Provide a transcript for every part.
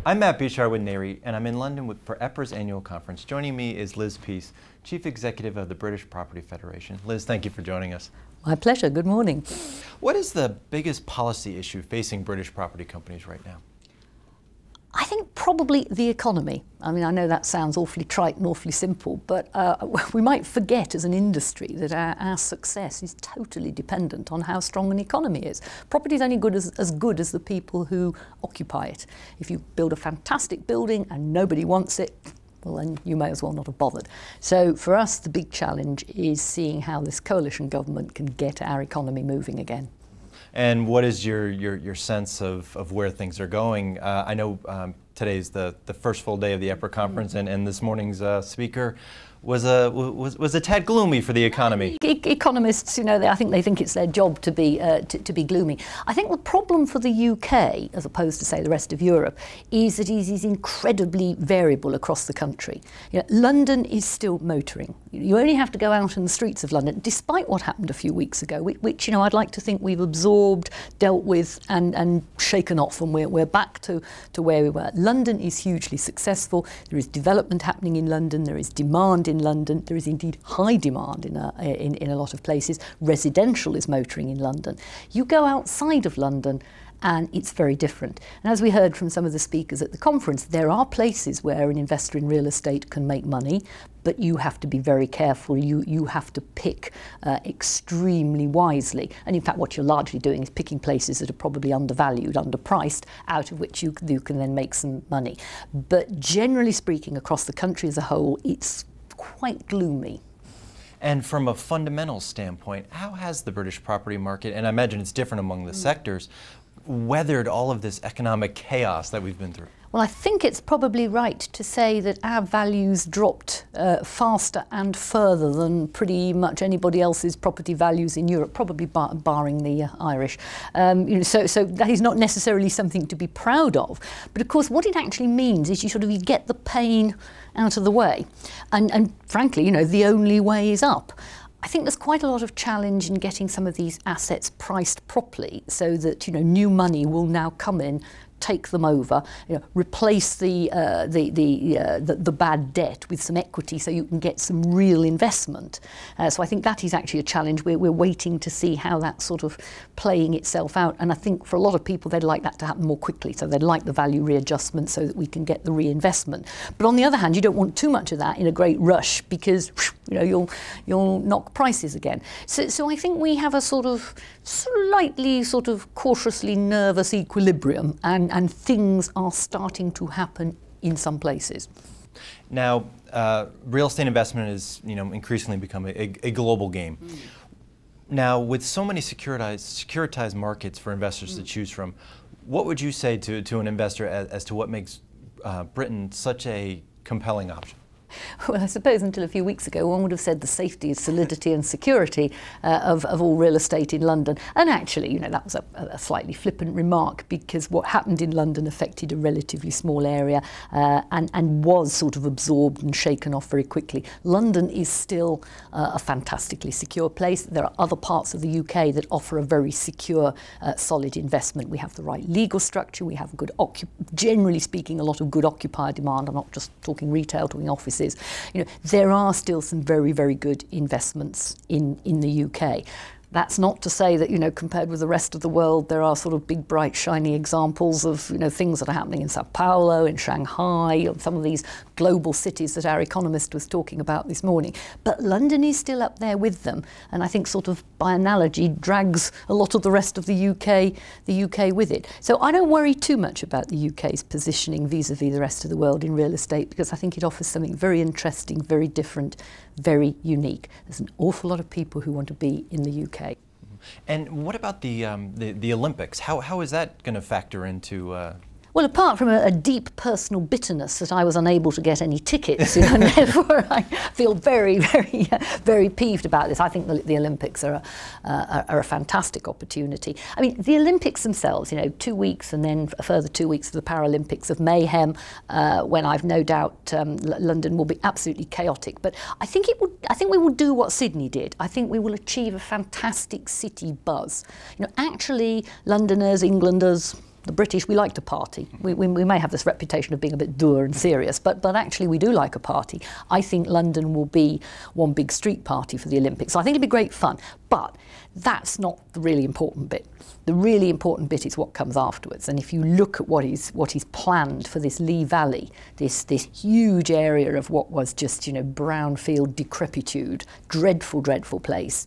I'm Matt Bouchard with NAREIT, and I'm in London for EPRA's annual conference. Joining me is Liz Peace, Chief Executive of the British Property Federation. Liz, thank you for joining us. My pleasure. Good morning. What is the biggest policy issue facing British property companies right now? I think probably the economy. I mean, I know that sounds awfully trite and awfully simple, but we might forget as an industry that our success is totally dependent on how strong an economy is. Property is only as good as the people who occupy it. If you build a fantastic building and nobody wants it, well, then you may as well not have bothered. So for us, the big challenge is seeing how this coalition government can get our economy moving again. And what is your sense of where things are going? I know today's the first full day of the EPRA conference, and this morning's speaker was a tad gloomy for the economy. Economists, you know, I think they think it's their job to be gloomy. I think the problem for the UK, as opposed to say the rest of Europe, is that it is incredibly variable across the country. You know, London is still motoring. You only have to go out in the streets of London, despite what happened a few weeks ago, which you know I'd like to think we've absorbed, dealt with, and shaken off, and we're back to where we were. London is hugely successful. There is development happening in London. There is demand in London. There is indeed high demand in a lot of places. Residential is motoring in London. You go outside of London and it's very different. And as we heard from some of the speakers at the conference, there are places where an investor in real estate can make money, but you have to be very careful. You have to pick extremely wisely. And in fact, what you're largely doing is picking places that are probably undervalued, underpriced, out of which you can then make some money. But generally speaking, across the country as a whole, it's quite gloomy. And from a fundamental standpoint, how has the British property market, and I imagine it's different among the sectors, weathered all of this economic chaos that we've been through? Well, I think it's probably right to say that our values dropped faster and further than pretty much anybody else's property values in Europe, probably barring the Irish. You know, so that is not necessarily something to be proud of. But of course, what it actually means is you get the pain out of the way. And frankly, you know, the only way is up. I think there's quite a lot of challenge in getting some of these assets priced properly so that, you know, new money will now come in, take them over, you know, replace the bad debt with some equity so you can get some real investment. So I think that is actually a challenge. We're waiting to see how that's sort of playing itself out. And I think for a lot of people, they'd like that to happen more quickly. So they'd like the value readjustment so that we can get the reinvestment. But on the other hand, you don't want too much of that in a great rush because, you know, you'll knock prices again. So I think we have a sort of slightly sort of cautiously nervous equilibrium, and things are starting to happen in some places. Now, real estate investment is, you know, increasingly becoming a global game. Now, with so many securitized markets for investors to choose from, what would you say to an investor as to what makes Britain such a compelling option? Well, I suppose until a few weeks ago, one would have said the safety, solidity and security of all real estate in London. And actually, you know, that was a slightly flippant remark because what happened in London affected a relatively small area and was sort of absorbed and shaken off very quickly. London is still a fantastically secure place. There are other parts of the UK that offer a very secure, solid investment. We have the right legal structure. We have good, generally speaking, a lot of good occupier demand. I'm not just talking retail, talking offices. You know, there are still some very, very good investments in the UK. That's not to say that, you know, compared with the rest of the world, there are sort of big, bright, shiny examples of, you know, things that are happening in Sao Paulo, in Shanghai, or some of these global cities that our economist was talking about this morning. But London is still up there with them, and I think sort of by analogy drags a lot of the rest of the UK with it. So I don't worry too much about the UK's positioning vis-a-vis the rest of the world in real estate, because I think it offers something very interesting, very different, very unique. There's an awful lot of people who want to be in the UK. And what about the Olympics? How is that going to factor into? Well, apart from a deep personal bitterness that I was unable to get any tickets, you know, and therefore I feel very, very, very peeved about this. I think the Olympics are a fantastic opportunity. I mean, the Olympics themselves, you know, 2 weeks and then a further 2 weeks of the Paralympics of mayhem, when I've no doubt London will be absolutely chaotic. But I think we will do what Sydney did. I think we will achieve a fantastic city buzz. You know, actually, Londoners, Englanders, the British, we like to party. We may have this reputation of being a bit dour and serious, but actually we do like a party. I think London will be one big street party for the Olympics. So I think it'll be great fun, but that's not the really important bit. The really important bit is what comes afterwards. And if you look at what is planned for this Lee Valley, this huge area of what was just, you know, brownfield decrepitude, dreadful place,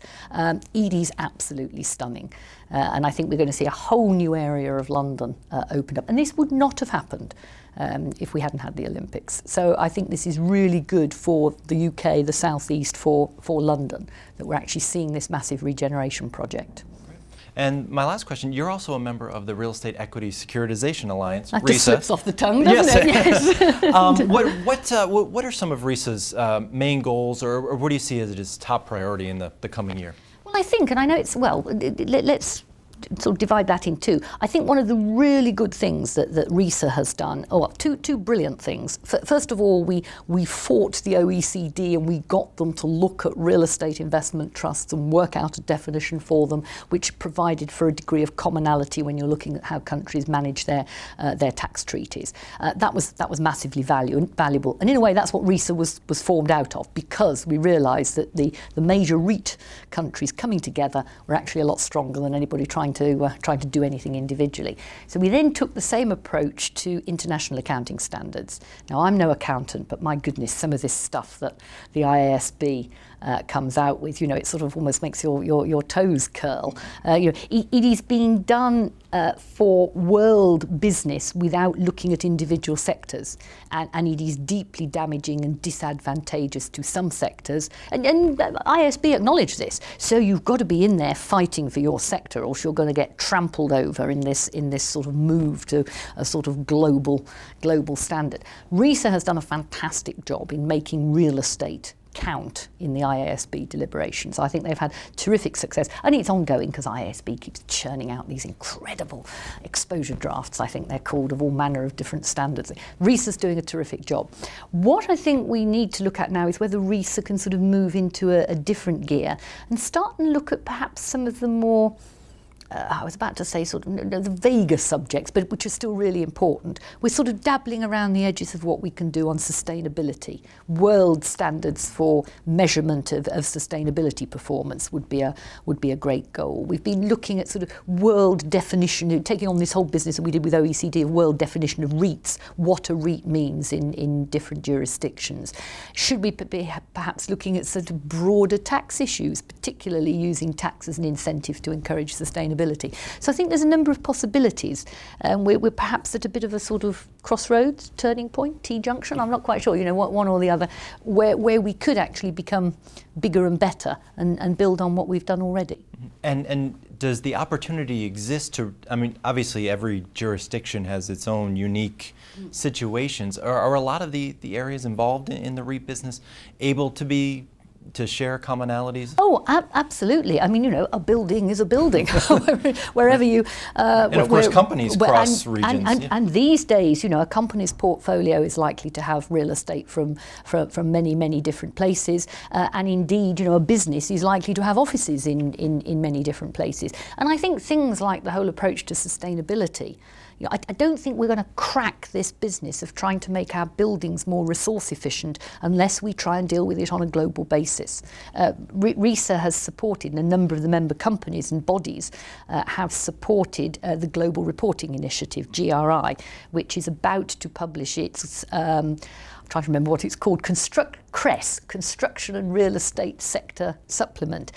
it is absolutely stunning. And I think we're going to see a whole new area of London opened up. And this would not have happened if we hadn't had the Olympics. So I think this is really good for the UK, the South East, for London, that we're actually seeing this massive regeneration project. And my last question, you're also a member of the Real Estate Equities Securitization Alliance, that RESA. Just slips off the tongue, doesn't it? Yes. What are some of RESA's main goals, or what do you see as its top priority in the coming year? Well, I think, and I know it's, well, let's sort of divide that in two. I think one of the really good things that RESA has done, two brilliant things. First of all, we fought the OECD and we got them to look at real estate investment trusts and work out a definition for them, which provided for a degree of commonality when you're looking at how countries manage their tax treaties. That was massively valuable, and in a way that's what RESA was formed out of, because we realised that the major REIT countries coming together were actually a lot stronger than anybody trying to do anything individually. So we then took the same approach to international accounting standards. Now, I'm no accountant, but my goodness, some of this stuff that the IASB comes out with, you know, it sort of almost makes your toes curl. You know, it is being done for world business without looking at individual sectors, and it is deeply damaging and disadvantageous to some sectors, and IASB acknowledge this. So you've got to be in there fighting for your sector, or else you're going to get trampled over in this sort of move to a sort of global standard. RESA has done a fantastic job in making real estate count in the IASB deliberations. I think they've had terrific success, and it's ongoing because IASB keeps churning out these incredible exposure drafts, I think they're called, of all manner of different standards. RESA's doing a terrific job. What I think we need to look at now is whether RESA can sort of move into a different gear and start and look at perhaps some of the more I was about to say sort of the vaguer subjects, but which are still really important. We're sort of dabbling around the edges of what we can do on sustainability. World standards for measurement of sustainability performance would be a great goal. We've been looking at sort of world definition, taking on this whole business that we did with OECD of world definition of REITs, what a REIT means in different jurisdictions. Should we be perhaps looking at sort of broader tax issues, particularly using tax as an incentive to encourage sustainability? So I think there's a number of possibilities. We're perhaps at a bit of a sort of crossroads, turning point, T-junction, I'm not quite sure, you know, one or the other, where we could actually become bigger and better and build on what we've done already. And does the opportunity exist to, I mean, obviously every jurisdiction has its own unique situations. Are a lot of the areas involved in the REIT business able to share commonalities? Oh, absolutely. I mean, you know, a building is a building, wherever you... and of course, companies cross regions. And these days, you know, a company's portfolio is likely to have real estate from many different places. And indeed, you know, a business is likely to have offices in many different places. And I think things like the whole approach to sustainability, you know, I don't think we're going to crack this business of trying to make our buildings more resource efficient unless we try and deal with it on a global basis. RESA has supported, and a number of the member companies and bodies have supported the Global Reporting Initiative, GRI, which is about to publish its, I'm trying to remember what it's called, CRESS, Construction and Real Estate Sector Supplement.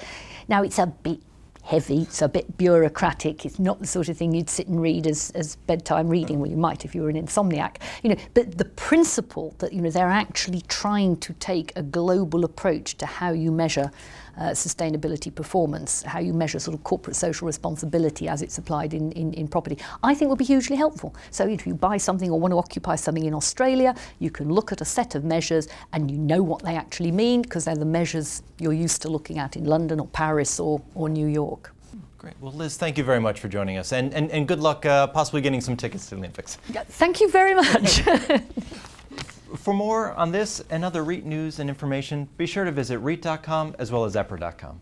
Now, it's a bit heavy, it's a bit bureaucratic, it's not the sort of thing you'd sit and read as bedtime reading. Well, you might if you were an insomniac, you know, but the principle that, you know, they're actually trying to take a global approach to how you measure sustainability performance, how you measure sort of corporate social responsibility as it's applied in property, I think will be hugely helpful. So if you buy something or want to occupy something in Australia, you can look at a set of measures and you know what they actually mean, because they're the measures you're used to looking at in London or Paris or New York. Great. Well, Liz, thank you very much for joining us, and good luck possibly getting some tickets to the Olympics. Thank you very much. For more on this and other REIT news and information, be sure to visit REIT.com as well as EPRA.com.